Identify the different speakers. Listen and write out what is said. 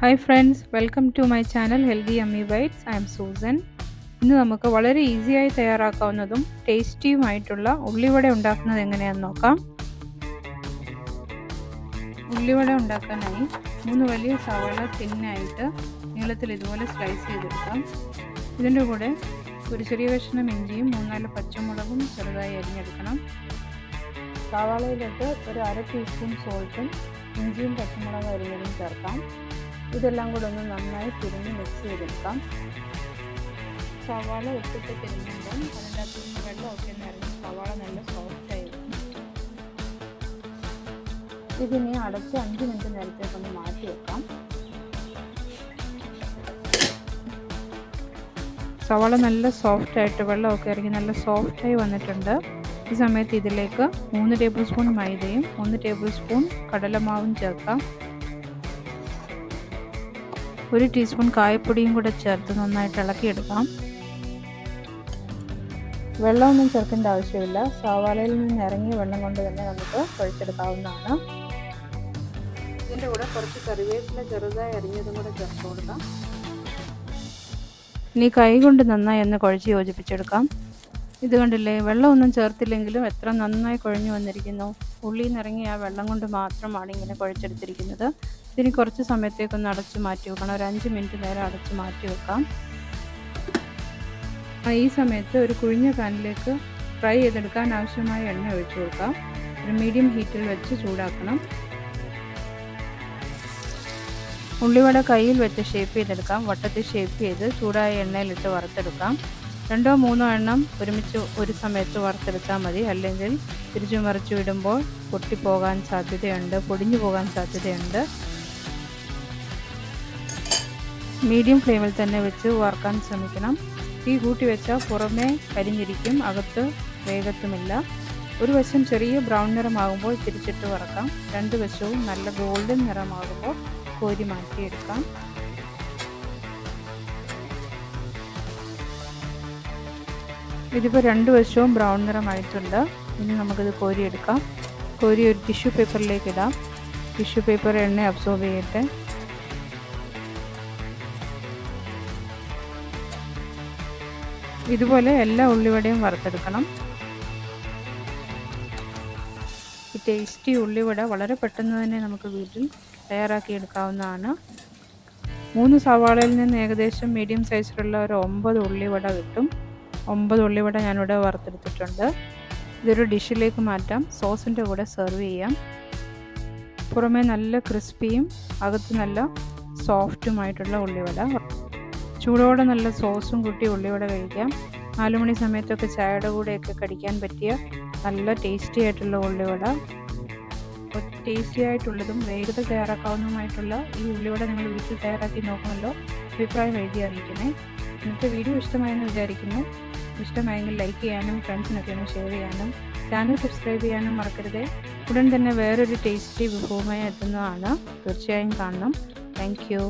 Speaker 1: Hi friends, welcome to my channel Healthy Yummy Bites. I am Susan. ഇന്ന് നമുക്ക് വളരെ ഈസിയായി തയ്യാറാക്കാവുന്നതും ടേസ്റ്റിയുമായിട്ടുള്ള ഉള്ളിവട ഉണ്ടാക്കുന്നത് എങ്ങനെയാണെന്ന് നോക്കാം. ഉള്ളിവട ഉണ്ടാക്കാനായി 3 വലിയ സവാള തിന്നായിട്ട് നീളത്തിൽ ഇതുപോലെ സ്ലൈസ് ചെയ്തെടുക്കാം. ഇതിൻ്റെ കൂടെ ഒരു ചെറിയ കഷ്ണം ഇഞ്ചിയും 3-4 പച്ചമുളകും ചെറുതായി അരിഞ്ഞെടുക്കണം. സവാളയിലിട്ട് ഒരു 1/2 ടീസ്പൂൺ സോൾട്ടും ഇഞ്ചിയും പച്ചമുളകും അരിഞ്ഞതും ചേർക്കാം. ഇതെല്ലാം കൂടെ ഒന്ന് നന്നായി തിരിഞ്ഞ് മിക്സ് ചെയ്തെടുക്കാം. സവാള ഉപ്പിട്ട് തിരിഞ്ഞുമ്പോൾ അതിൻ്റെ അകത്ത് നിന്ന് വെള്ളമൊക്കെ നിറഞ്ഞ് സവാള നല്ല സോഫ്റ്റായി വരും. ഇതിനെ അടച്ച് 5 മിനിറ്റ് നേരത്തേക്കൊന്ന് മാറ്റി വെക്കാം. സവാള നല്ല സോഫ്റ്റായിട്ട് വെള്ളമൊക്കെ ഇറങ്ങി നല്ല സോഫ്റ്റായി വന്നിട്ടുണ്ട്. ഈ സമയത്ത് ഇതിലേക്ക് 3 ടേബിൾ സ്പൂൺ മൈദയും 1 ടേബിൾ സ്പൂൺ കടലമാവും ചേർക്കാം. 1 ടീസ്പൂൺ കായപ്പൊടിയും കൂടെ ചേർത്ത് നന്നായിട്ട് ഇളക്കിയെടുക്കാം. വെള്ളമൊന്നും ചേർക്കേണ്ട ആവശ്യമില്ല. സവാളയിൽ നിന്ന് ഇറങ്ങിയ വെള്ളം കൊണ്ട് തന്നെ നമുക്ക് കുഴച്ചെടുക്കാവുന്നതാണ്. ഇതിൻ്റെ കൂടെ കുറച്ച് കറിവേപ്പില ചെറുതായി അരിഞ്ഞതും കൂടെ ചേർത്ത് കൊടുക്കാം. ഇനി കൈ കൊണ്ട് നന്നായി ഒന്ന് കുഴച്ച് യോജിപ്പിച്ചെടുക്കാം. ഇത് കണ്ടില്ലേ, വെള്ളമൊന്നും ചേർത്തില്ലെങ്കിലും എത്ര നന്നായി കുഴഞ്ഞു വന്നിരിക്കുന്നു. ഉള്ളിയിൽ നിന്ന് ഇറങ്ങി ആ വെള്ളം കൊണ്ട് മാത്രമാണ് ഇങ്ങനെ കുഴച്ചെടുത്തിരിക്കുന്നത്. ഇതിന് കുറച്ച് സമയത്തേക്കൊന്ന് അടച്ച് മാറ്റി വെക്കണം. ഒരു 5 മിനിറ്റ് നേരം അടച്ച് മാറ്റി വെക്കാം. ഈ സമയത്ത് ഒരു കുഴിഞ്ഞ പാനിലേക്ക് ഫ്രൈ ചെയ്തെടുക്കാൻ ആവശ്യമായ എണ്ണ ഒഴിച്ചു കൊടുക്കാം. ഒരു മീഡിയം ഹീറ്റിൽ വെച്ച് ചൂടാക്കണം. ഉള്ളിവട കയ്യിൽ വെച്ച് ഷേപ്പ് ചെയ്തെടുക്കാം. വട്ടത്തിൽ ഷേപ്പ് ചെയ്ത് ചൂടായ എണ്ണയിലിട്ട് വറുത്തെടുക്കാം. 2-3 എണ്ണം ഒരുമിച്ച് ഒരു സമയത്ത് വറുത്തെടുത്താൽ മതി. അല്ലെങ്കിൽ തിരിച്ചു മറിച്ചു വിടുമ്പോൾ പൊട്ടിപ്പോകാൻ സാധ്യതയുണ്ട്, പൊടിഞ്ഞു പോകാൻ സാധ്യതയുണ്ട്. മീഡിയം ഫ്ലെയിമിൽ തന്നെ വെച്ച് വറുക്കാൻ ശ്രമിക്കണം. തീ കൂട്ടി വെച്ചാൽ പുറമേ കരിഞ്ഞിരിക്കും, അകത്ത് വേഗത്തുമില്ല. ഒരു വശം ചെറിയ ബ്രൗൺ നിറമാകുമ്പോൾ തിരിച്ചിട്ട് വറക്കാം. 2 വശവും നല്ല ഗോൾഡൻ നിറമാകുമ്പോൾ കോരി മാറ്റിയെടുക്കാം. ഇതിപ്പോൾ 2 വശവും ബ്രൗൺ നിറമായിട്ടുണ്ട്. ഇനി നമുക്കിത് കോരിയെടുക്കാം. കോരി ഒരു ടിഷ്യൂ പേപ്പറിലേക്ക് ഇടാം. ടിഷ്യൂ പേപ്പർ എണ്ണ അബ്സോർബ് ചെയ്യട്ടെ. ഇതുപോലെ എല്ലാ ഉള്ളിവടയും വറുത്തെടുക്കണം. ഈ ടേസ്റ്റി ഉള്ളിവട വളരെ പെട്ടെന്ന് തന്നെ നമുക്ക് വീട്ടിൽ തയ്യാറാക്കിയെടുക്കാവുന്നതാണ്. 3 സവാളയിൽ നിന്ന് ഏകദേശം മീഡിയം സൈസിലുള്ള ഒരു 9 ഉള്ളിവട കിട്ടും. 9 ഉള്ളിവട ഞാനിവിടെ വറുത്തെടുത്തിട്ടുണ്ട്. ഇതൊരു ഡിഷിലേക്ക് മാറ്റാം. സോസിൻ്റെ കൂടെ സെർവ് ചെയ്യാം. പുറമേ നല്ല ക്രിസ്പിയും അകത്ത് നല്ല സോഫ്റ്റുമായിട്ടുള്ള ഉള്ളിവട. ചൂടോടെ നല്ല സോസും കൂട്ടി ഉള്ളിവട കഴിക്കാം. 4 മണി സമയത്തൊക്കെ ചായയുടെ കൂടെയൊക്കെ കടിക്കാൻ പറ്റിയ നല്ല ടേസ്റ്റി ആയിട്ടുള്ള ഉള്ളിവട. ടേസ്റ്റി ആയിട്ടുള്ളതും വേഗത്തിൽ തയ്യാറാക്കാവുന്നതുമായിട്ടുള്ള ഈ ഉള്ളിവട നിങ്ങൾ വീട്ടിൽ തയ്യാറാക്കി നോക്കുമല്ലോ. അഭിപ്രായം എഴുതി അറിയിക്കണേ. ഇന്നത്തെ വീഡിയോ ഇഷ്ടമായെന്ന് വിചാരിക്കുന്നു. ഇഷ്ടമായെങ്കിൽ ലൈക്ക് ചെയ്യാനും ഫ്രണ്ട്സിനൊക്കെ ഒന്ന് ഷെയർ ചെയ്യാനും ചാനൽ സബ്സ്ക്രൈബ് ചെയ്യാനും മറക്കരുത്. ഉടൻ തന്നെ വേറൊരു ടേസ്റ്റി വിഭവമായി എത്തുന്നതാണ്. തീർച്ചയായും കാണണം. Thank you.